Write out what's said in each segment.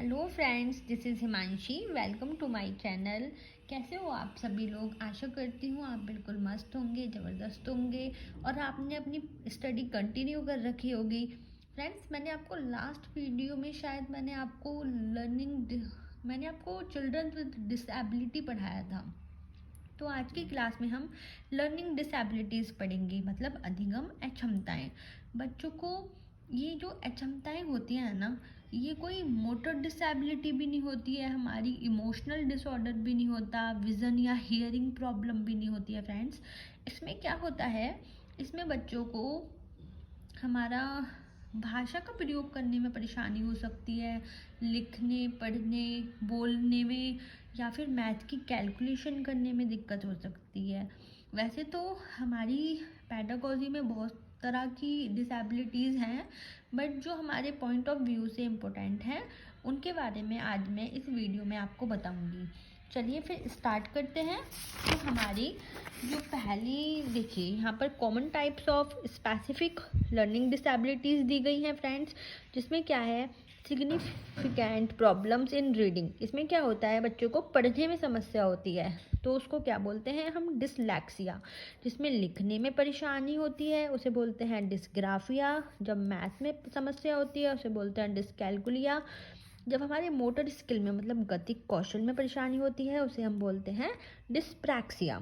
Hello friends, this is Himanshi. Welcome to my channel. कैसे हो आप सभी लोग? आशा करती हूँ आप बिल्कुल मस्त होंगे, ज़बरदस्त होंगे और आपने अपनी स्टडी कंटिन्यू कर रखी होगी। फ्रेंड्स, मैंने आपको लास्ट वीडियो में शायद मैंने आपको चिल्ड्रन विद डिसेबिलिटी पढ़ाया था। तो आज की क्लास में हम लर्निंग डिसेबिलिटीज़ पढ़ेंगे, मतलब अधिगम अक्षमताएं। बच्चों को ये जो अक्षमताएं होती हैं ना, ये कोई मोटर डिसेबिलिटी भी नहीं होती है, हमारी इमोशनल डिसऑर्डर भी नहीं होता, विज़न या हियरिंग प्रॉब्लम भी नहीं होती है। फ्रेंड्स, इसमें क्या होता है, इसमें बच्चों को हमारा भाषा का प्रयोग करने में परेशानी हो सकती है, लिखने, पढ़ने, बोलने में या फिर मैथ की कैलकुलेशन करने में दिक्कत हो सकती है। वैसे तो हमारी पैडागोजी में बहुत तरह की डिसेबिलिटीज़ हैं, बट जो हमारे पॉइंट ऑफ व्यू से इम्पोर्टेंट हैं उनके बारे में आज मैं इस वीडियो में आपको बताऊंगी। चलिए फिर स्टार्ट करते हैं। तो हमारी जो पहली देखिए, यहाँ पर common types of specific learning disabilities दी गई हैं फ्रेंड्स, जिसमें क्या है, सिग्निफिकेंट प्रॉब्लम्स इन रीडिंग। इसमें क्या होता है, बच्चों को पढ़ने में समस्या होती है तो उसको क्या बोलते हैं हम, डिसलैक्सिया। जिसमें लिखने में परेशानी होती है उसे बोलते हैं डिस्ग्राफिया। जब मैथ में समस्या होती है उसे बोलते हैं डिसकैलकुलिया। जब हमारे मोटर स्किल में मतलब गतिक कौशल में परेशानी होती है उसे हम बोलते हैं डिस्प्रैक्सिया।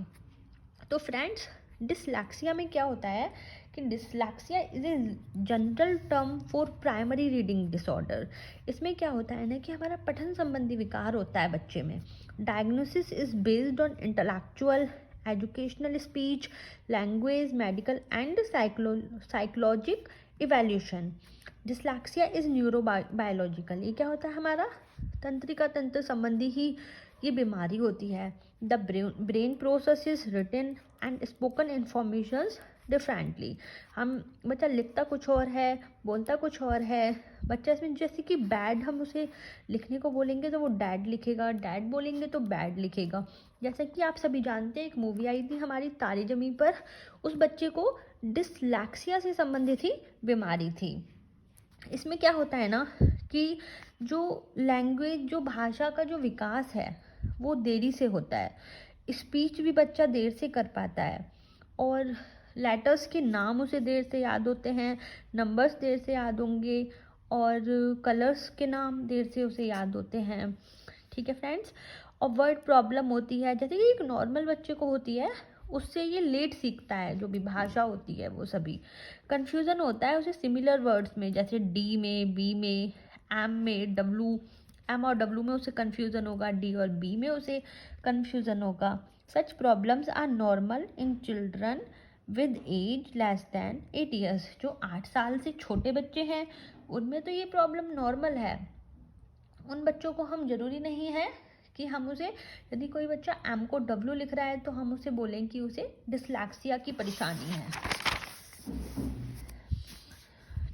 तो फ्रेंड्स, डिसलैक्सिया में क्या होता है कि dyslexia is a general term for primary reading disorder. इसमें क्या होता है ना कि हमारा पठन संबंधी विकार होता है बच्चे में। Diagnosis is based on intellectual, educational, speech, language, medical and psychologic evaluation. Dyslexia is neurobiological. ये क्या होता है, हमारा तंत्रिका तंत्र संबंधी ही ये बीमारी होती है। The brain processes written and spoken informations differently. हम बच्चा लिखता कुछ और है, बोलता कुछ और है। बच्चा इसमें जैसे कि बैड, हम उसे लिखने को बोलेंगे तो वो डैड लिखेगा, डैड बोलेंगे तो बैड लिखेगा। जैसे कि आप सभी जानते हैं, एक मूवी आई थी हमारी तारे ज़मीं पर, उस बच्चे को डिसलैक्सिया से संबंधित ही बीमारी थी। इसमें क्या होता है ना कि जो लैंग्वेज, जो भाषा का जो विकास है वो देरी से होता है। स्पीच भी बच्चा देर से कर पाता है और लेटर्स के नाम उसे देर से याद होते हैं, नंबर्स देर से याद होंगे और कलर्स के नाम देर से उसे याद होते हैं। ठीक है फ्रेंड्स, और वर्ड प्रॉब्लम होती है जैसे कि एक नॉर्मल बच्चे को होती है, उससे ये लेट सीखता है। जो भी भाषा होती है वो सभी कन्फ्यूज़न होता है उसे सिमिलर वर्ड्स में, जैसे डी में, बी में, एम में, डब्लू, एम और डब्लू में उसे कन्फ्यूज़न होगा, डी और बी में उसे कन्फ्यूज़न होगा। Such problems are normal in children with age less than 8 years. जो 8 साल से छोटे बच्चे हैं उनमें तो ये प्रॉब्लम नॉर्मल है। उन बच्चों को हम ज़रूरी नहीं है कि हम उसे, यदि कोई बच्चा एम को डब्लू लिख रहा है तो हम उसे बोलें कि उसे डिसलैक्सिया की परेशानी है।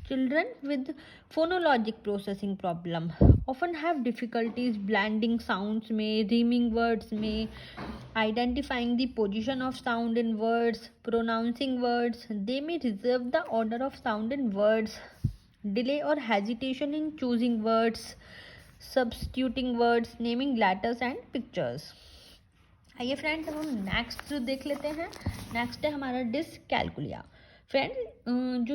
Children with phonologic processing problem often have difficulties blending sounds में, रीमिंग words में, identifying the position of sound in words, pronouncing words. They may reserve the order of sound in words, delay or hesitation in choosing words, substituting words, naming letters and pictures. आइए friends, अब हम next देख लेते हैं। Next है हमारा dyscalculia. Friend,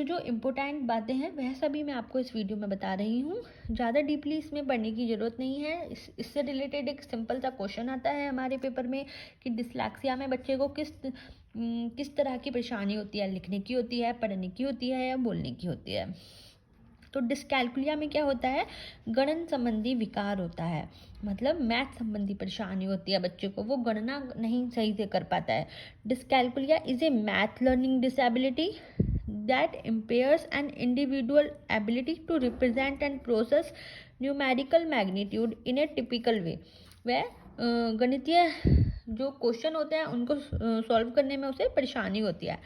जो important बातें हैं वह सभी मैं आपको इस वीडियो में बता रही हूँ। ज़्यादा डीपली इसमें पढ़ने की ज़रूरत नहीं है। इससे रिलेटेड एक सिंपल सा क्वेश्चन आता है हमारे पेपर में कि डिसलैक्सिया में बच्चे को किस तरह की परेशानी होती है, लिखने की होती है, पढ़ने की होती है या बोलने की होती है। तो डिसकैलकुलिया में क्या होता है, गणन संबंधी विकार होता है, मतलब मैथ संबंधी परेशानी होती है बच्चे को, वो गणना नहीं सही से कर पाता है। Dyscalculia is a math learning disability that impairs an individual ability to represent and process numerical magnitude in a typical way। वह गणितीय जो क्वेश्चन होते हैं उनको सॉल्व करने में उसे परेशानी होती है।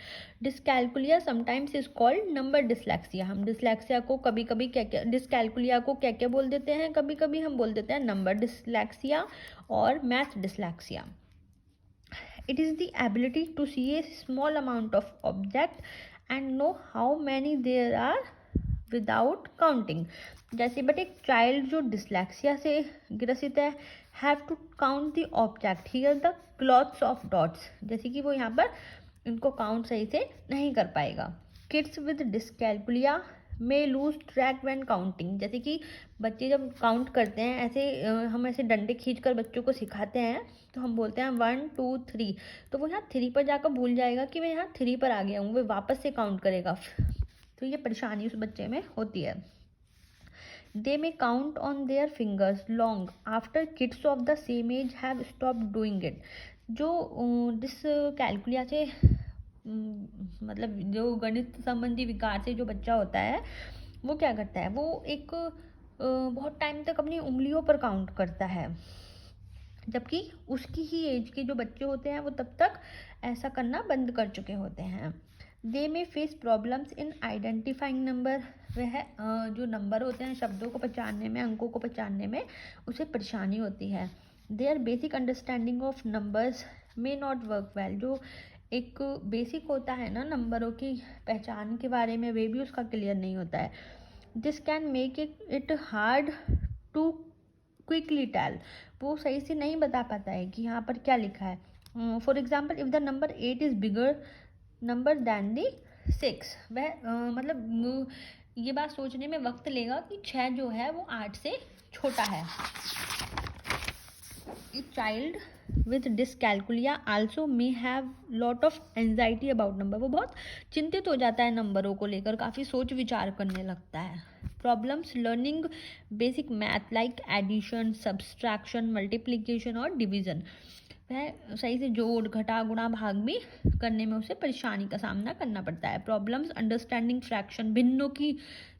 Dyscalculia sometimes is called number dyslexia. हम डिसलैक्सिया को कभी कभी डिसकैलकुलिया को क्या क्या बोल देते हैं, कभी कभी हम बोल देते हैं नंबर डिसलैक्सिया और math डिसलैक्सिया। It is the ability to see a small amount of object and know how many there are without counting. जैसे बट एक चाइल्ड जो डिसलेक्सिया से ग्रसित है have to count the object here the clothes of dots, जैसे कि वो यहाँ पर इनको काउंट सही से नहीं कर पाएगा। Kids with dyscalculia may lose track when counting, जैसे कि बच्चे जब काउंट करते हैं ऐसे हम ऐसे डंडे खींचकर बच्चों को सिखाते हैं तो हम बोलते हैं 1 2 3, तो वो यहाँ 3 पर जाकर भूल जाएगा कि मैं यहाँ 3 पर आ गया हूँ, वो वापस से काउंट करेगा, तो ये परेशानी उस बच्चे में होती है। They may count on their fingers long after kids of the same age have stop doing it. जो डिस कैलकुलिया से मतलब जो गणित संबंधी विकार से जो बच्चा होता है वो क्या करता है, वो एक बहुत टाइम तक अपनी उंगलियों पर काउंट करता है, जबकि उसकी ही एज के जो बच्चे होते हैं वो तब तक ऐसा करना बंद कर चुके होते हैं। दे में face problems in identifying number, वह जो नंबर होते हैं शब्दों को पहचानने में, अंकों को पहचानने में उसे परेशानी होती है। Their basic understanding of numbers may not work well, जो एक बेसिक होता है ना नंबरों की पहचान के बारे में, वे भी उसका क्लियर नहीं होता है। This can make it hard to quickly tell, वो सही से नहीं बता पाता है कि यहाँ पर क्या लिखा है। For example if the number 8 is bigger number than the 6, वह मतलब ये बात सोचने में वक्त लेगा कि 6 जो है वो 8 से छोटा है। A child with dyscalculia also may have lot of anxiety about number, वो बहुत चिंतित हो जाता है नंबरों को लेकर, काफ़ी सोच विचार करने लगता है। Problems learning basic math like addition, subtraction, multiplication और डिवीज़न, वह सही से जोड़ घटा गुणा भाग भी करने में उसे परेशानी का सामना करना पड़ता है। प्रॉब्लम्स अंडरस्टैंडिंग फ्रैक्शन, भिन्नों की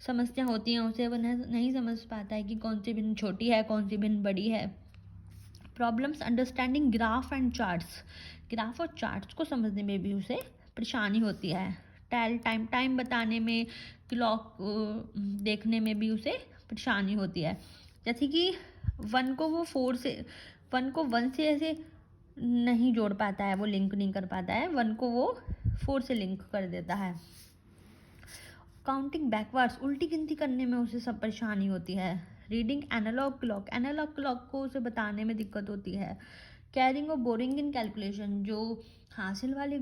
समस्या होती हैं उसे, वह नहीं समझ पाता है कि कौन सी भिन्न छोटी है कौन सी भिन्न बड़ी है। Problems understanding graph and charts, graph और चार्ट्स को समझने में भी उसे परेशानी होती है। टाइम बताने में, क्लॉक देखने में भी उसे परेशानी होती है। जैसे कि 1 को वो 1 से ऐसे नहीं जोड़ पाता है, वो लिंक नहीं कर पाता है, 1 को वो 4 से लिंक कर देता है। काउंटिंग बैकवर्ड्स, उल्टी गिनती करने में उसे सब परेशानी होती है। रीडिंग एनालॉग क्लॉक को उसे बताने में दिक्कत होती है। कैरिंग और बोरिंग इन कैलकुलेशन, जो हासिल वाले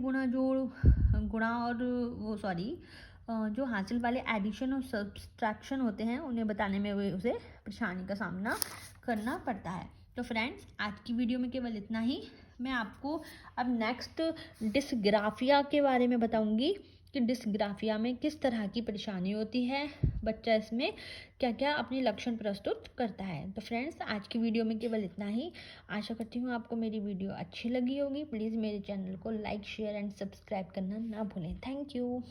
जो हासिल वाले एडिशन और सब्सट्रैक्शन होते हैं उन्हें बताने में उसे परेशानी का सामना करना पड़ता है। तो फ्रेंड्स आज की वीडियो में केवल इतना ही। मैं आपको अब नेक्स्ट डिसग्राफिया के बारे में बताऊंगी कि डिसग्राफिया में किस तरह की परेशानी होती है, बच्चा इसमें क्या क्या अपने लक्षण प्रस्तुत करता है। तो फ्रेंड्स आज की वीडियो में केवल इतना ही। आशा करती हूँ आपको मेरी वीडियो अच्छी लगी होगी। प्लीज़ मेरे चैनल को लाइक शेयर एंड सब्सक्राइब करना ना भूलें। Thank you.